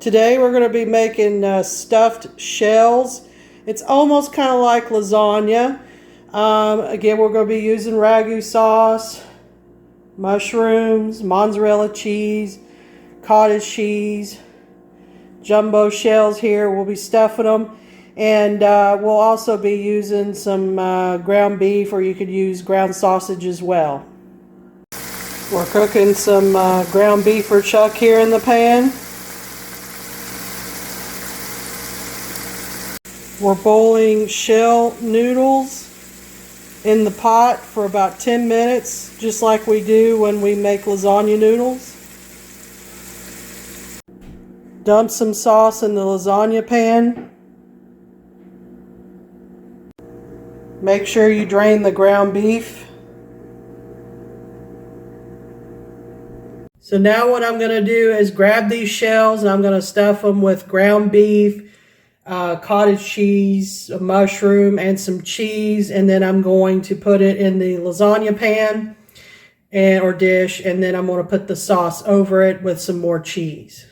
Today we're going to be making stuffed shells. It's almost kind of like lasagna. Again, we're going to be using Ragu sauce, mushrooms, mozzarella cheese, cottage cheese, jumbo shells here. We'll be stuffing them. And we'll also be using some ground beef, or you could use ground sausage as well. We're cooking some ground beef or chuck here in the pan. We're boiling shell noodles in the pot for about 10 minutes, just like we do when we make lasagna noodles. Dump some sauce in the lasagna pan. Make sure you drain the ground beef. So now what I'm going to do is grab these shells and I'm going to stuff them with ground beef, cottage cheese, a mushroom, and some cheese. And then I'm going to put it in the lasagna pan or dish. And then I'm going to put the sauce over it with some more cheese.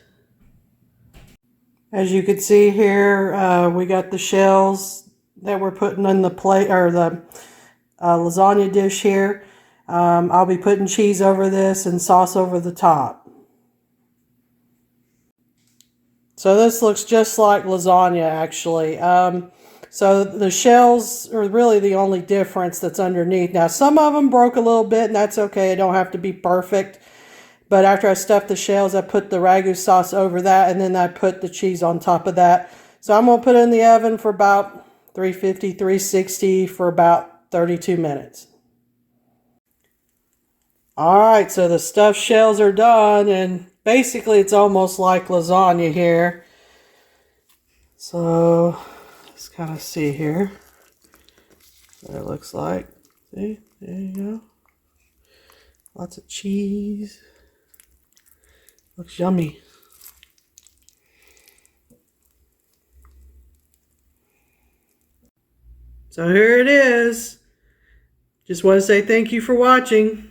As you can see here, we got the shells that we're putting in the plate, or the lasagna dish here. I'll be putting cheese over this and sauce over the top. So this looks just like lasagna, actually. So the shells are really the only difference that's underneath. Now, some of them broke a little bit, and that's okay. It don't have to be perfect. But after I stuffed the shells, I put the Ragu sauce over that, and then I put the cheese on top of that. So I'm going to put it in the oven for about 350, 360 for about 32 minutes. Alright, so the stuffed shells are done, and basically it's almost like lasagna here. So let's kind of see here what it looks like. See, there you go. Lots of cheese. Looks yummy. So here it is. Just want to say thank you for watching.